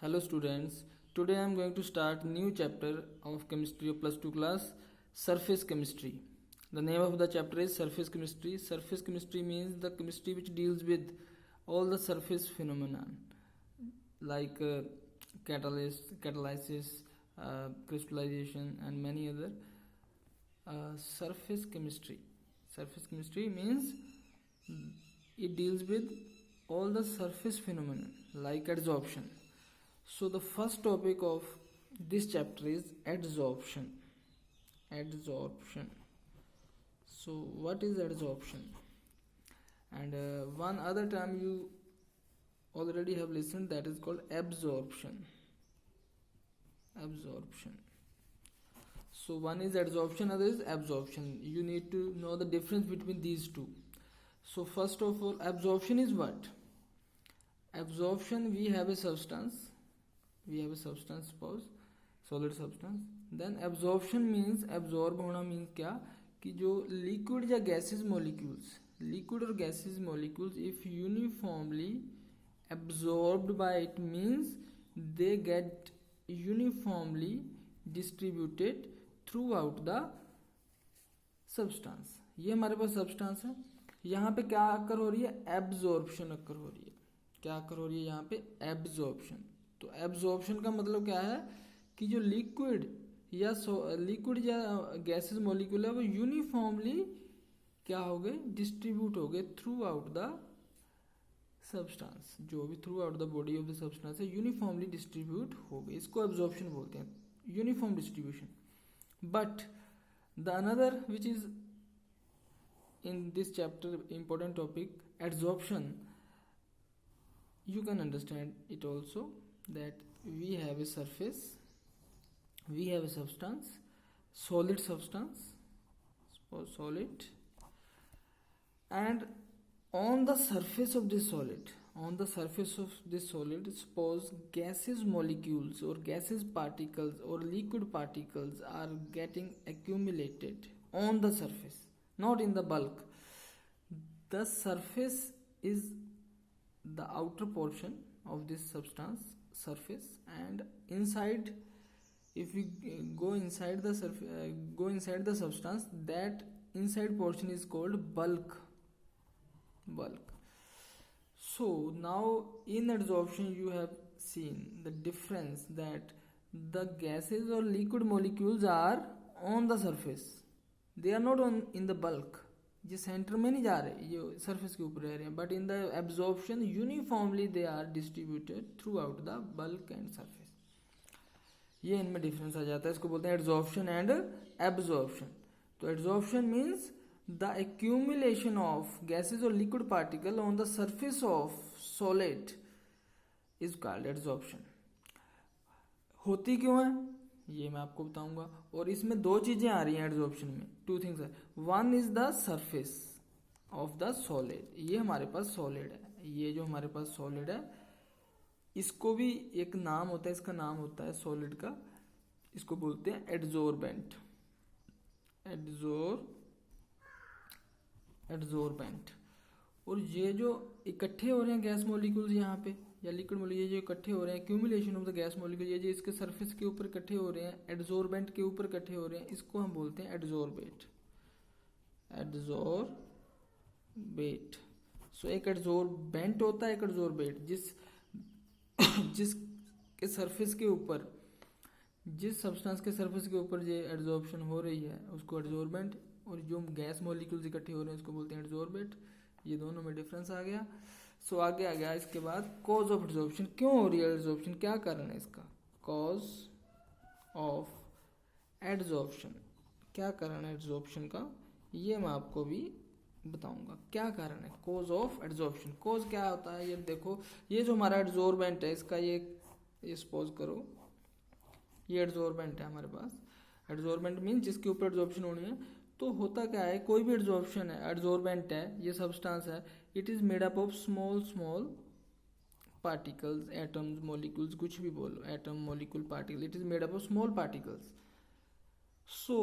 Hello students, today I am going to start new chapter of chemistry of plus 2 class, surface chemistry. The name of the chapter is surface chemistry. Surface chemistry means the chemistry which deals with all the surface phenomenon like catalysis, crystallization and many other. Surface chemistry. Surface chemistry means it deals with all the surface phenomenon like adsorption. So the first topic of this chapter is adsorption. Adsorption. So what is adsorption? And one other term you already have listened, that is called absorption. Absorption. So one is adsorption, other is absorption. You need to know the difference between these two. So first of all, absorption is what? Absorption, we have a substance, suppose solid substance. Then absorption means, absorb होना means क्या, कि जो liquid या gases molecules, liquid और gases molecules if uniformly absorbed by it means they get uniformly distributed throughout the substance. ये हमारे पास substance है, यहाँ पे क्या अक्कर हो रही है? एब्जॉर्प्शन अक्कर हो रही है. क्या अक्कर हो रही है यहाँ पे? एब्जॉर्प्शन. तो एब्जॉर्प्शन का मतलब क्या है कि जो लिक्विड या गैसेस मॉलिक्यूल है वो यूनिफॉर्मली क्या हो गए? डिस्ट्रीब्यूट हो गए थ्रू आउट द सब्सटेंस. जो भी through out the body of the substance है यूनिफॉर्मली डिस्ट्रीब्यूट हो गए. इसको एब्जॉर्प्शन बोलते हैं, uniform distribution. But the another which is in this chapter important topic, adsorption, you can understand it also that we have a surface, we have a substance, solid substance, suppose solid, and on the surface of this solid, suppose gases molecules or gases particles or liquid particles are getting accumulated on the surface, not in the bulk. The surface is the outer portion of this substance, surface, and inside, if we go inside the substance, that inside portion is called bulk. So now in adsorption you have seen the difference that the gases or liquid molecules are on the surface, they are not in the bulk. ये centre में नहीं जा रहे, ये surface के ऊपर रह रहे हैं. But in the absorption uniformly they are distributed throughout the bulk and surface. ये इनमें डिफरेंस आ जाता है. इसको बोलते हैं एड्सॉर्प्शन एंड एब्जॉर्प्शन. तो adsorption means the accumulation of gases और liquid particle on the surface of solid is called adsorption. होती क्यों है ये मैं आपको बताऊंगा. और इसमें दो चीजें आ रही हैं एड्सॉर्प्शन में, टू थिंग्स है. One is the surface of the solid. ये हमारे पास सॉलिड है, ये जो हमारे पास सॉलिड है इसको भी एक नाम होता है, इसका नाम होता है सॉलिड का, इसको बोलते हैं एड्सॉर्बेंट. एड्सॉर्बेंट. और ये जो इकट्ठे हो रहे हैं गैस मॉलिक्यूल्स यहाँ पे या लिक्विड मॉलिक्यूल, ये जो इकट्ठे हो रहे हैं, accumulation of the gas molecule, ये जो इसके सरफेस के ऊपर इकट्ठे हो रहे हैं, एड्सॉर्बेंट के ऊपर इकट्ठे हो रहे हैं, इसको हम बोलते हैं एड्सॉर्बेट. सो एक एड्सॉर्बेंट होता है, एक एड्सॉर्बेट. जिसके सरफेस के ऊपर, जिस सब्सटेंस के सरफेस के ऊपर ये एड्सॉर्प्शन हो रही है उसको एड्सॉर्बेंट, और जो गैस मॉलिक्यूल्स इकट्ठे हो रहे हैं उसको बोलते हैं एड्सॉर्बेट. ये दोनों में डिफरेंस आ गया. सो आगे आ गया इसके बाद कॉज ऑफ एड्सॉर्प्शन. क्यों हो रही है एड्सॉर्प्शन, क्या कारण है इसका? कॉज ऑफ एड्सॉर्प्शन, क्या कारण है एड्सॉर्प्शन का, ये मैं आपको भी बताऊंगा. क्या कारण है कॉज ऑफ एड्सॉर्प्शन. कॉज क्या होता है ये देखो, ये जो हमारा एड्सॉर्बेंट है इसका ये सपोज करो ये एड्सॉर्बेंट है हमारे पास. एड्सॉर्बेंट मीन जिसके ऊपर एड्सॉर्प्शन होनी है. तो होता क्या है, कोई भी एड्सॉर्प्शन है, एड्सॉर्बेंट है, ये सब्सटेंस है, it is made up of small particles, atoms, molecules, कुछ भी बोलो, atom, molecule, particle, it is made up of small particles. So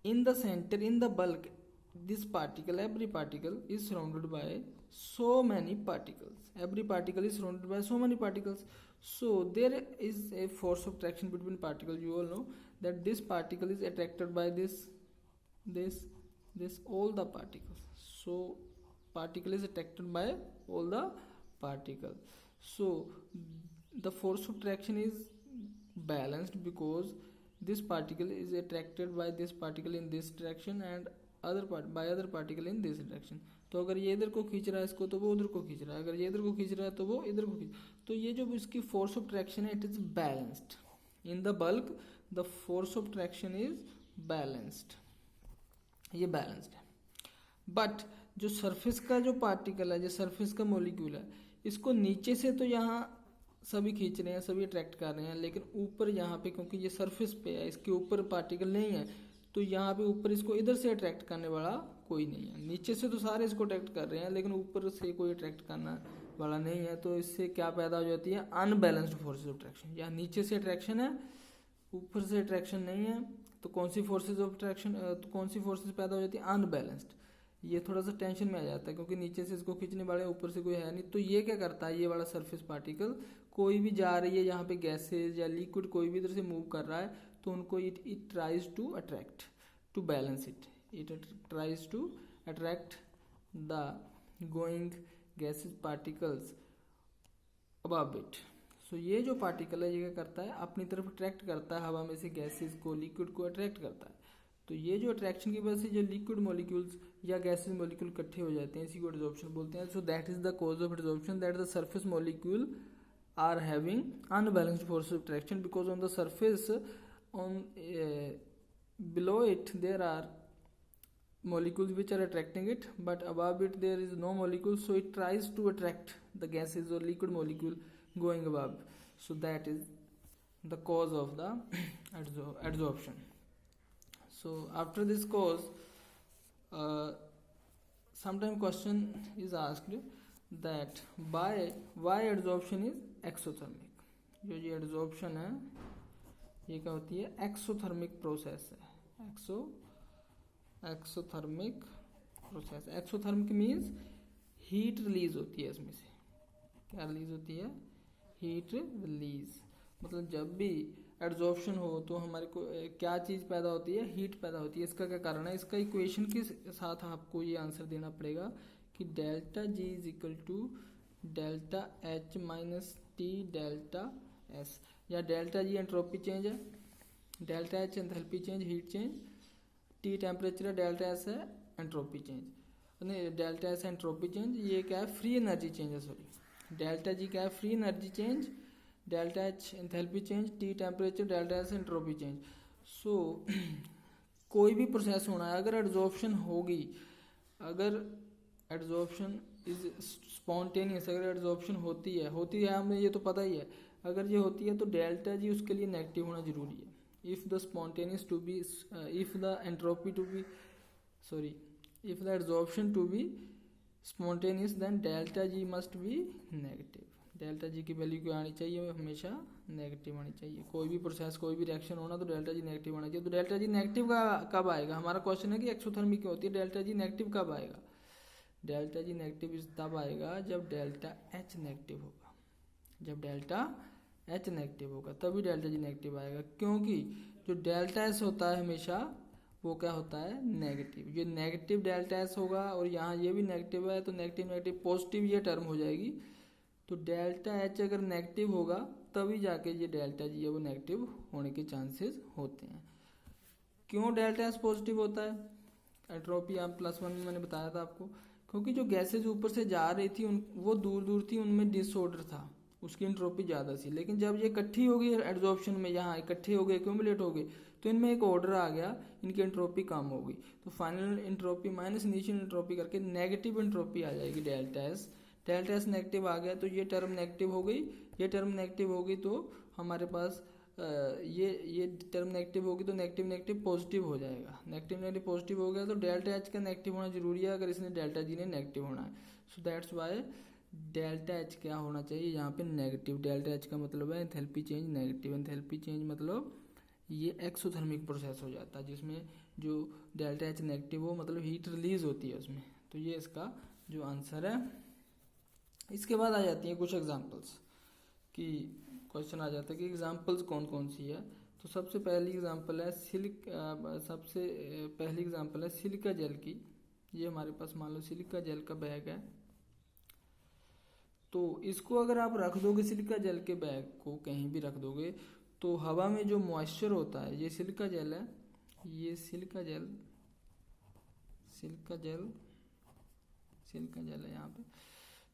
in the centre, in the bulk, this particle, every particle is surrounded by so many particles. Every particle is surrounded by so many particles. So there is a force of attraction between particles. You all know that this particle is attracted by this all the particles. So particle is attracted by all the particles. So the force of attraction is balanced because this particle is attracted by this particle in this direction and other particle in this direction. तो अगर ये इधर को खींच रहा है इसको तो वो उधर को खींच रहा है, अगर ये इधर को खींच रहा है तो वो इधर को खींच, तो ये जो इसकी फोर्स ऑफ ट्रैक्शन है it is balanced in the bulk, the force of traction is balanced, ये बैलेंस्ड है. बट जो सरफेस का जो पार्टिकल है, जो सरफेस का मॉलिक्यूल है, इसको नीचे से तो यहाँ सभी खींच रहे हैं, सभी अट्रैक्ट कर रहे हैं, लेकिन ऊपर यहाँ पे क्योंकि ये सरफेस पे है, इसके ऊपर पार्टिकल नहीं है, तो यहाँ पे ऊपर इसको इधर से अट्रैक्ट करने वाला कोई नहीं है. नीचे से तो सारे इसको अट्रैक्ट कर रहे हैं लेकिन ऊपर से कोई अट्रैक्ट करना वाला नहीं है. तो इससे क्या पैदा हो जाती है, अनबैलेंस्ड फोर्सेज ऑफ अट्रैक्शन. यहाँ नीचे से अट्रैक्शन है, ऊपर से अट्रैक्शन नहीं है, तो कौन सी फोर्सेज ऑफ अट्रैक्शन, तो कौन सी फोर्सेज पैदा हो जाती है, अनबैलेंस्ड. ये थोड़ा सा टेंशन में आ जाता है क्योंकि नीचे से इसको खींचने वाले ऊपर से कोई है नहीं. तो ये क्या करता है, ये वाला सरफेस पार्टिकल कोई भी जा रही है यहाँ पे गैसेज या लिक्विड कोई भी इधर से मूव कर रहा है तो उनको it tries to attract to balance it tries to attract the going gases particles above it. So ये जो पार्टिकल है ये क्या करता है, अपनी तरफ अट्रैक्ट करता है, हवा में से गैसेज को लिक्विड को अट्रैक्ट करता है. तो ये जो अट्रैक्शन की वजह से जो लिक्विड मॉलिक्यूल्स या गैसेज मॉलिक्यूल इकट्ठे हो जाते हैं, इसी को एडसॉर्प्शन बोलते हैं. So that is the cause of adsorption, that the surface molecule are having unbalanced force of attraction because on the surface on below it there are molecules which are attracting it, but above it there is no molecule, so it tries to attract the gases or liquid molecule going above. So that is the cause of the adsorption. So after this cause sometime question is asked that why adsorption is exothermic. जो ये adsorption है ये क्या होती है, exothermic process है. Exothermic process. Exothermic means heat release होती है इसमें से. क्या रिलीज होती है, हीट रिलीज. मतलब जब भी एड्सॉर्प्शन हो तो हमारे को क्या चीज़ पैदा होती है, हीट पैदा होती है. इसका क्या कारण है, इसका इक्वेशन के साथ आपको ये आंसर देना पड़ेगा कि delta G is equal to delta H minus T delta S, या डेल्टा जी एंट्रोपी चेंज है, delta H enthalpy change heat change, T temperature है, डेल्टा एस है एंट्रोपी चेंज, नहीं डेल्टा एस एंट्रोपी चेंज. ये क्या है, free energy change है, sorry delta G क्या है, free energy change, delta H enthalpy change, T temperature, delta S entropy change. So कोई भी प्रोसेस होना है, अगर एड्सॉर्प्शन होगी, अगर एड्सॉर्प्शन इज स्पॉन्टेनियस, अगर एड्सॉर्प्शन होती है हमें ये तो पता ही है, अगर ये होती है तो डेल्टा जी उसके लिए नेगेटिव होना जरूरी है. If the spontaneous to be, if the entropy to be, sorry if the adsorption to be spontaneous then delta G must be negative. Delta G की वैल्यू क्या आनी चाहिए, हमेशा नेगेटिव आनी चाहिए. कोई भी प्रोसेस कोई भी रिएक्शन होना तो डेल्टा जी नेगेटिव आना चाहिए. तो डेल्टा जी नेगेटिव का कब आएगा, हमारा क्वेश्चन है कि एक्सोथर्मिक क्या होती है, डेल्टा जी नेगेटिव कब आएगा. डेल्टा जी नेगेटिव तब आएगा जब डेल्टा एच नेगेटिव होगा. जब डेल्टा एच नेगेटिव होगा तभी डेल्टा जी नेगेटिव आएगा, क्योंकि जो डेल्टा एस होता है हमेशा वो क्या होता है, नेगेटिव. ये नेगेटिव डेल्टा एस होगा और यहाँ ये भी नेगेटिव है तो नेगेटिव नेगेटिव पॉजिटिव ये टर्म हो जाएगी. तो डेल्टा एच अगर नेगेटिव होगा तभी जाके ये डेल्टा जी है वो नेगेटिव होने के चांसेस होते हैं. क्यों डेल्टा एस पॉजिटिव होता है, एंट्रोपी आप +1 में मैंने बताया था आपको, क्योंकि जो गैसेज ऊपर से जा रही थी वो दूर दूर थी, उनमें डिसऑर्डर था, उसकी एंट्रोपी ज़्यादा थी. लेकिन जब ये इकट्ठी हो गई एड्सॉर्प्शन में, यहाँ इकट्ठे हो गए, एक्यूमुलेट हो गए, तो इनमें एक ऑर्डर आ गया, इनकी एंट्रोपी कम हो गई. तो final entropy minus initial entropy करके नेगेटिव एंट्रोपी आ जाएगी delta S. Delta S negative आ गया तो ये टर्म नेगेटिव हो गई, ये टर्म नेगेटिव हो गई तो हमारे पास ये टर्म नेगेटिव होगी तो नेगेटिव नेगेटिव पॉजिटिव हो जाएगा. नेगेटिव नेगेटिव पॉजिटिव हो गया तो डेल्टा एच का नेगेटिव होना जरूरी है अगर इसने डेल्टा जी ने नेगेटिव होना है. So that's why delta H क्या होना चाहिए यहाँ पे, नेगेटिव. डेल्टा एच का मतलब है enthalpy change negative. Enthalpy change मतलब ये एक्सोथर्मिक प्रोसेस हो जाता है जिसमें जो डेल्टा एच नेगेटिव हो, मतलब हीट रिलीज होती है उसमें. तो ये इसका जो आंसर है. इसके बाद आ जाती है कुछ एग्जांपल्स कि क्वेश्चन आ जाता है कि एग्जांपल्स कौन कौन सी है। तो सबसे पहली एग्जांपल है सिलिका जेल की। ये हमारे पास मान लो सिलिका जेल का बैग है। तो इसको अगर आप रख दोगे, सिलिका जेल के बैग को कहीं भी रख दोगे, तो हवा में जो मॉइस्चर होता है, ये सिलिका जेल है, ये सिलिका जेल है यहाँ पे।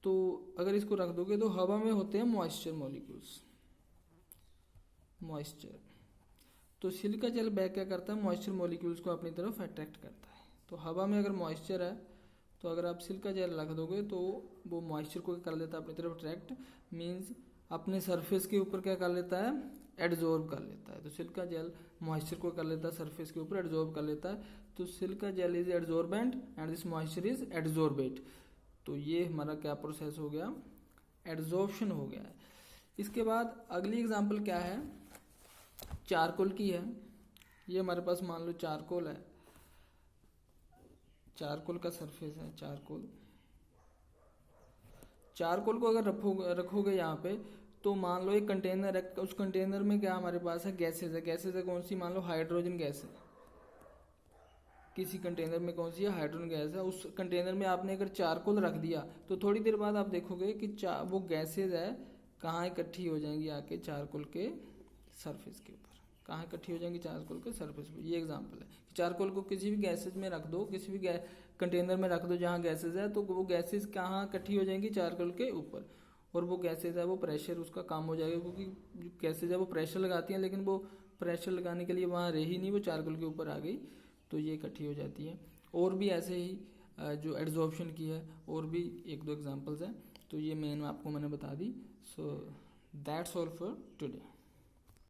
तो अगर इसको रख दोगे तो हवा में होते हैं मॉइस्चर मॉलिक्यूल्स, मॉइस्चर। तो सिलिका जेल बैग क्या करता है, मॉइस्चर मॉलिक्यूल्स को अपनी तरफ अट्रैक्ट करता है। तो हवा में अगर मॉइस्चर है, तो अगर आप सिलिका जेल रख दोगे तो वो मॉइस्चर को क्या कर लेता है अपनी तरफ अट्रैक्ट, मीन्स अपने सरफेस के ऊपर क्या कर लेता है, एडजॉर्ब कर लेता है। तो सिलिका जेल मॉइस्चर को कर लेता है सरफेस के ऊपर एडजॉर्ब कर लेता है। तो silica gel is adsorbent and this moisture is adsorbate. तो ये हमारा क्या प्रोसेस हो गया, एडजॉर्प्शन हो गया है। इसके बाद अगली एग्जांपल क्या है, चारकोल की है। ये हमारे पास मान लो चारकोल है, चारकोल का सरफेस है, चारकोल को अगर रखोगे यहाँ पे, तो मान लो एक कंटेनर है, उस कंटेनर में क्या हमारे पास है, गैसेज है। गैसेज है कौन सी, मान लो हाइड्रोजन गैस है। किसी कंटेनर में कौन सी है, हाइड्रोजन गैस है। उस कंटेनर में आपने अगर चारकोल रख दिया, तो थोड़ी देर बाद आप देखोगे कि वो गैसेज है कहाँ इकट्ठी हो जाएंगी, आके चारकोल के सरफेस के ऊपर। कहाँ इकट्ठी हो जाएंगी, चारकोल के सरफेस पर। ये एग्जांपल है। चारकोल को किसी भी गैसेज में रख दो, किसी भी कंटेनर में रख दो जहाँ गैसेज है, तो वो गैसेज कहाँ इकट्ठी हो जाएंगी, चारकोल के ऊपर। और वो गैसेज है, वो प्रेशर उसका काम हो जाएगा, क्योंकि जो गैसेज है वो प्रेशर लगाती हैं, लेकिन वो प्रेशर लगाने के लिए वहाँ रही नहीं, वो चारकोल के ऊपर आ गई, तो ये इकट्ठी हो जाती है। और भी ऐसे ही जो एड्जॉर्प्शन की है, और भी एक दो एग्जांपल्स हैं। तो ये मेन आपको मैंने बता दी। So that's all for today.